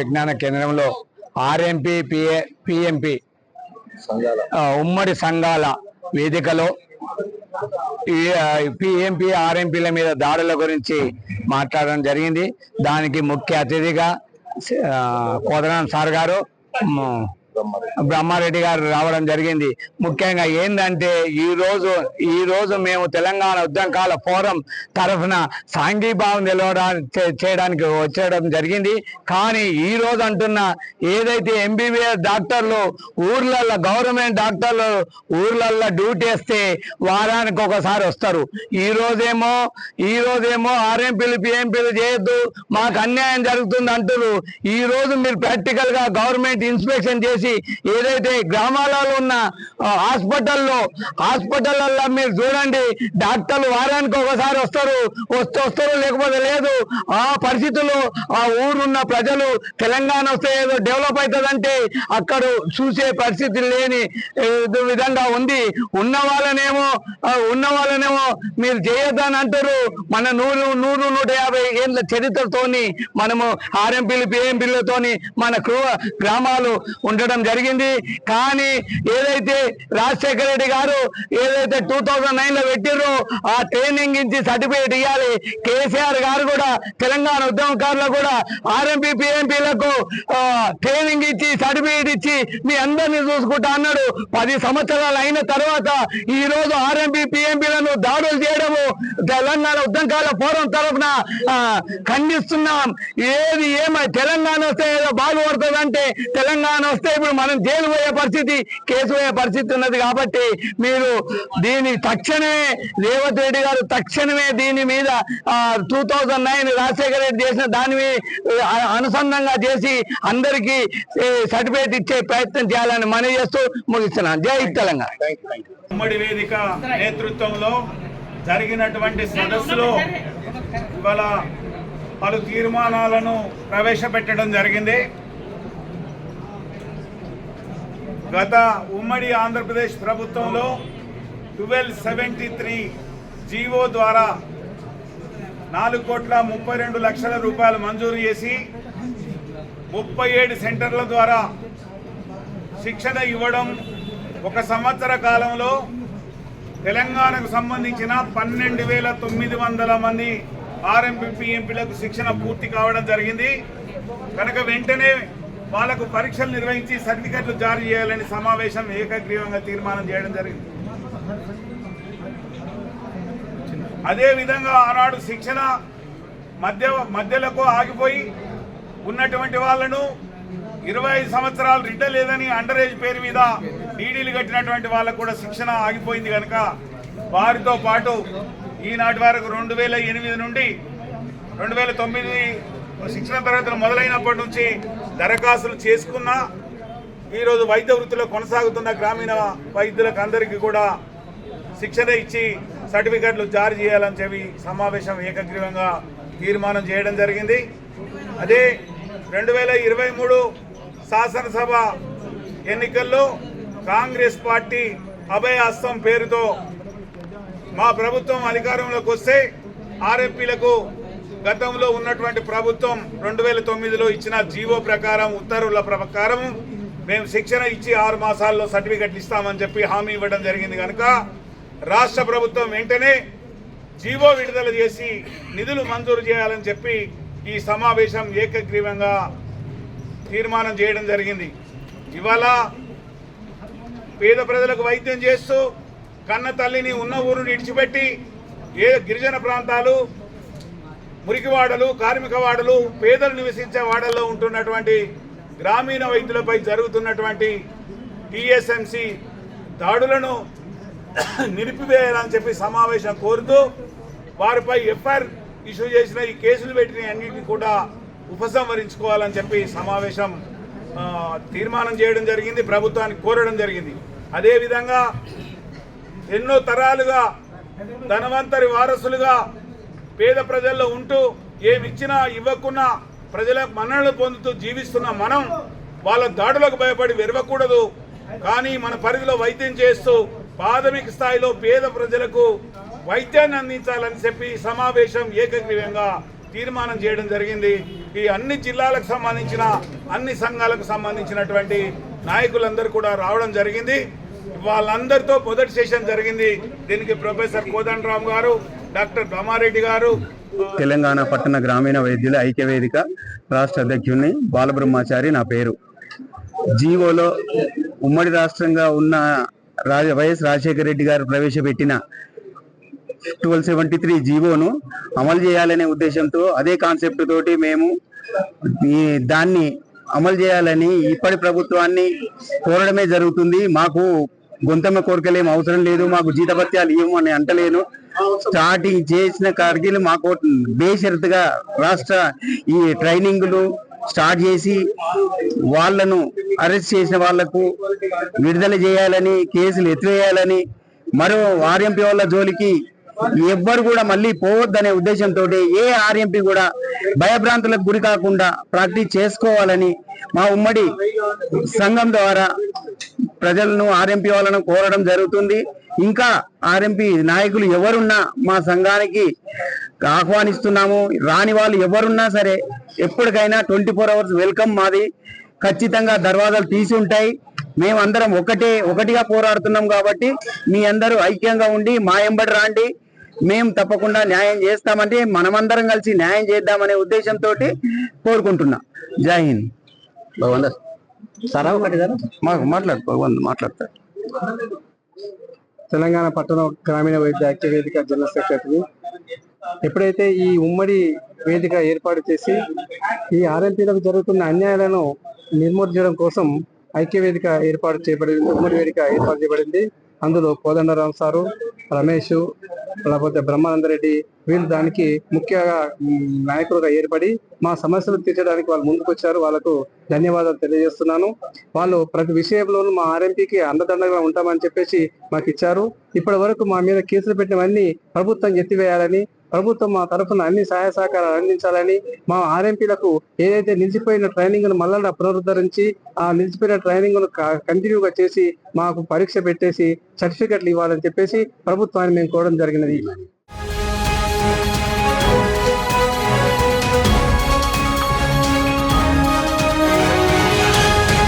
విజ్ఞాన కేంద్రంలో RMP PMP ఉమ్మడి సంఘాల వేదికలో పిఎంపి ఆర్ఎంపీల మీద దాడుల గురించి మాట్లాడడం జరిగింది. దానికి ముఖ్య అతిథిగా కోదరాం సార్ గారు, బ్రహ్మారెడ్డి గారు రావడం జరిగింది. ముఖ్యంగా ఏంటంటే ఈ రోజు మేము తెలంగాణ ఉద్యమకాల ఫోరం తరఫున సాంఘీభావం చేయడానికి వచ్చేయడం జరిగింది. కానీ ఈ రోజు అంటున్న ఏదైతే ఎంబీబీఎస్ డాక్టర్లు ఊర్లల్లో గవర్నమెంట్ డాక్టర్లు ఊర్లల్లో డ్యూటీ వేస్తే వారానికి ఒకసారి వస్తారు. ఈ రోజేమో ఆర్ఎంపీలు పిఎంపీలు చేయొద్దు, మాకు అన్యాయం జరుగుతుంది అంటారు. ఈ రోజు మీరు ప్రాక్టికల్ గా గవర్నమెంట్ ఇన్స్పెక్షన్ చేసి ఏదైతే గ్రామాలలో ఉన్న హాస్పిటల్లో మీరు చూడండి, డాక్టర్లు వారానికి ఒకసారి వస్తారు లేకపోతే లేదు. ఆ పరిస్థితుల్లో ఆ ఊరున్న ప్రజలు తెలంగాణ వస్తే ఏదో డెవలప్ అవుతుందంటే అక్కడ చూసే పరిస్థితి లేని విధంగా ఉంది. ఉన్న వాళ్ళనేమో మీరు చేయొద్దని అంటారు. మన 100-150 ఏళ్ళ చరిత్రతోని మనము ఆర్ఎంపీలు పిఎంపీలతోని మన గ్రామాలు ఉండడం జరిగింది. కానీ ఏదైతే రాజశేఖర రెడ్డి గారు ఏదైతే 2009లో పెట్టిరో ఆ ట్రైనింగ్ ఇచ్చి సర్టిఫికేట్ ఇవ్వాలి. కేసీఆర్ గారు కూడా తెలంగాణ ఉద్యమకారులకు కూడా ఆర్ఎంపీ పిఎంపీలకు ట్రైనింగ్ ఇచ్చి సర్టిఫికేట్ ఇచ్చి మీ అందరినీ చూసుకుంటా అన్నాడు. 10 సంవత్సరాలు అయిన తర్వాత ఈ రోజు ఆర్ఎంపీ పిఎంపీలను దాడులు చేయడము తెలంగాణ ఉద్యమకాల ఫోరం తరఫున ఖండిస్తున్నాం. తెలంగాణ వస్తే ఏదో బాగుపడుతుందంటే తెలంగాణ వస్తే ఇప్పుడు మనం జైలు పోయే పరిస్థితి, కేసు పోయే పరిస్థితి ఉన్నది. కాబట్టి మీరు దీని తక్షణమే రేవంత్ రెడ్డి గారు దీని మీద 2009 రాజశేఖర రెడ్డి చేసిన దాని అనుసంధానంగా చేసి అందరికీ సర్టిఫికేట్ ఇచ్చే ప్రయత్నం చేయాలని మనవి చేస్తూ ముగిస్తున్నాను. జై తెలంగాణ. ఉమ్మడి వేదిక నేతృత్వంలో జరిగినటువంటి సదస్సులో ఇవాళ పలు తీర్మానాలను ప్రవేశపెట్టడం జరిగింది. గత ఉమ్మడి ఆంధ్రప్రదేశ్ ప్రభుత్వంలో 1273 జీవో ద్వారా 4,32,00,000 రూపాయలు మంజూరు చేసి 37 సెంటర్ల ద్వారా శిక్షణ ఇవ్వడం, 1 సంవత్సర కాలంలో తెలంగాణకు సంబంధించిన 12,900 మంది ఆర్ఎంపీ పిఎంపీలకు శిక్షణ పూర్తి కావడం జరిగింది. కనుక వెంటనే వాళ్లకు పరీక్షలు నిర్వహించి సర్టిఫికెట్లు జారీ చేయాలని సమావేశం ఏకగ్రీవంగా తీర్మానం చేయడం జరిగింది. అదేవిధంగా ఆనాడు శిక్షణ మధ్యలకు ఆగిపోయి ఉన్నటువంటి వాళ్లను 25 సంవత్సరాలు రిడ్డ లేదని అండర్ ఏజ్ పేరు మీద డీడీలు కట్టినటువంటి వాళ్ళకు కూడా శిక్షణ ఆగిపోయింది. కనుక వారితో పాటు ఈనాటి వరకు 2008 నుండి 2009 శిక్షణ తరగతులు మొదలైనప్పటి నుంచి దరఖాస్తులు చేసుకున్నా ఈరోజు వైద్య వృత్తిలో కొనసాగుతున్న గ్రామీణ వైద్యులకు అందరికీ కూడా శిక్షణ ఇచ్చి సర్టిఫికెట్లు జారీ చేయాలని చెప్పి సమావేశం ఏకగ్రీవంగా తీర్మానం చేయడం జరిగింది. అదే 2023 శాసనసభ ఎన్నికల్లో కాంగ్రెస్ పార్టీ అభయహస్తం పేరుతో మా ప్రభుత్వం అధికారంలోకి వస్తే ఆర్ఎంపీలకు గతంలో ఉన్నటువంటి ప్రభుత్వం 2009లో ఇచ్చిన జీవో ప్రకారం ఉత్తర్వుల ప్రకారం మేము శిక్షణ ఇచ్చి 6 మాసాల్లో సర్టిఫికెట్లు ఇస్తామని చెప్పి హామీ ఇవ్వడం జరిగింది. కనుక రాష్ట్ర ప్రభుత్వం వెంటనే జీవో విడుదల చేసి నిధులు మంజూరు చేయాలని చెప్పి ఈ సమావేశం ఏకగ్రీవంగా తీర్మానం చేయడం జరిగింది. ఇవాళ పేద ప్రజలకు వైద్యం చేస్తూ కన్న తల్లిని ఉన్న ఊరుని ఇడిచిపెట్టి గిరిజన ప్రాంతాలు, మురికివాడలు, కార్మిక వాడలు, పేదలు నివసించే వాడల్లో ఉంటున్నటువంటి గ్రామీణ వైద్యులపై జరుగుతున్నటువంటి టీఎస్ఎంసీ దాడులను నిలిపివేయాలని చెప్పి సమావేశం కోరుతూ వారిపై ఎఫ్ఐఆర్ ఇష్యూ చేసిన ఈ కేసులు పెట్టిన అన్నింటినీ కూడా ఉపసంహరించుకోవాలని చెప్పి సమావేశం తీర్మానం చేయడం జరిగింది, ప్రభుత్వానికి కోరడం జరిగింది. అదేవిధంగా ఎన్నో తరాలుగా ధనవంతరి వారసులుగా పేద ప్రజల్లో ఉంటూ ఏమిచ్చినా ఇవ్వకున్నా ప్రజల మన్ననలు పొందుతూ జీవిస్తున్న మనం వాళ్ళ దాడులకు భయపడి వెరవకూడదు. కానీ మన పరిధిలో వైద్యం చేస్తూ ప్రాథమిక స్థాయిలో పేద ప్రజలకు వైద్యాన్ని అందించాలని చెప్పి సమావేశం ఏకగ్రీవంగా తీర్మానం చేయడం జరిగింది. ఈ అన్ని జిల్లాలకు సంబంధించిన అన్ని సంఘాలకు సంబంధించినటువంటి నాయకులందరూ కూడా రావడం జరిగింది. వాళ్ళందరితో మొదటి సెషన్ జరిగింది. దీనికి ప్రొఫెసర్ కోదండరామ్ గారు, డాక్టర్ బ్రహ్మారెడ్డి గారు, తెలంగాణ పట్టణ గ్రామీణ వైద్యుల ఐక్యవేదిక రాష్ట్ర అధ్యక్షుడిని బాలబ్రహ్మచారి నా పేరు. జీవోలో ఉమ్మడి రాష్ట్రంగా ఉన్న వైఎస్ రాజశేఖర రెడ్డి గారు ప్రవేశపెట్టిన 1273 జీవోను అమలు చేయాలనే ఉద్దేశంతో, అదే కాన్సెప్ట్ తోటి మేము దాన్ని అమలు చేయాలని ఇప్పటి ప్రభుత్వాన్ని కోరడమే జరుగుతుంది. మాకు గొంతమ్మ కోరికలేం అవసరం లేదు, మాకు జీతభత్యాలు ఇవ్వమని అంటలేను. స్టార్టింగ్ చేసిన కాడికి మాకు బేషరతుగా రాష్ట్ర ఈ ట్రైనింగ్లు స్టార్ట్ చేసి వాళ్లను అరెస్ట్ చేసిన వాళ్లకు విడుదల చేయాలని, కేసులు ఎత్తివేయాలని, మరో ఆర్ఎంపీ వాళ్ళ జోలికి ఎవ్వరు కూడా మళ్ళీ పోవద్దనే ఉద్దేశంతో ఏ ఆర్ఎంపీ కూడా భయభ్రాంతులకు గురి కాకుండా ప్రాక్టీస్ చేసుకోవాలని మా ఉమ్మడి సంఘం ద్వారా ప్రజలను, ఆర్ఎంపీ వాళ్ళను కోరడం జరుగుతుంది. ఇంకా ఆర్ఎంపీ నాయకులు ఎవరున్నా మా సంఘానికి ఆహ్వానిస్తున్నాము. రాని వాళ్ళు ఎవరున్నా సరే ఎప్పటికైనా 24 hours వెల్కమ్. మాది ఖచ్చితంగా దర్వాజాలు తీసి ఉంటాయి. మేమందరం ఒకటిగా పోరాడుతున్నాం కాబట్టి మీ అందరూ ఐక్యంగా ఉండి మా ఎంబడి రాండి. మేము తప్పకుండా న్యాయం చేస్తామంటే మనమందరం కలిసి న్యాయం చేద్దామనే ఉద్దేశంతో కోరుకుంటున్నా. జై హింద్. మాట్లాడతారు. తెలంగాణ పట్టణ గ్రామీణ వైద్య ఐక్య వేదిక జనరల్ సెక్రటరీ. ఎప్పుడైతే ఈ ఉమ్మడి వేదిక ఏర్పాటు చేసి ఈ ఆర్ఎంపీలకు జరుగుతున్న అన్యాయాలను నిర్మూలించడం కోసం ఐక్య వేదిక ఏర్పాటు చేయబడింది, ఉమ్మడి వేదిక ఏర్పాటు చేయబడింది. అందులో కోదండరాం సారు, రమేష్, లేకపోతే బ్రహ్మానందరెడ్డి వీళ్ళు దానికి ముఖ్యంగా నాయకులుగా ఏర్పడి మా సమస్యలు తీర్చడానికి వాళ్ళు ముందుకు వచ్చారు. వాళ్ళకు ధన్యవాదాలు తెలియజేస్తున్నాను. వాళ్ళు ప్రతి విషయంలోనూ మా ఆర్ఎంపీకి అండదండగా ఉంటామని చెప్పేసి మాకు ఇచ్చారు. ఇప్పటి వరకు మా మీద కేసులు పెట్టినవన్నీ ప్రభుత్వం ఎత్తివేయాలని, ప్రభుత్వం మా తరఫున అన్ని సహాయ సహకారాలు అందించాలని, మా ఆర్ఎంపీలకు ఏదైతే నిలిచిపోయిన ట్రైనింగ్ ను మళ్ళా పునరుద్ధరించి ఆ నిలిచిపోయిన ట్రైనింగ్ ను కంటిన్యూగా చేసి మాకు పరీక్ష పెట్టేసి సర్టిఫికెట్లు ఇవ్వాలని చెప్పేసి ప్రభుత్వాన్ని మేము కోరడం జరిగినది.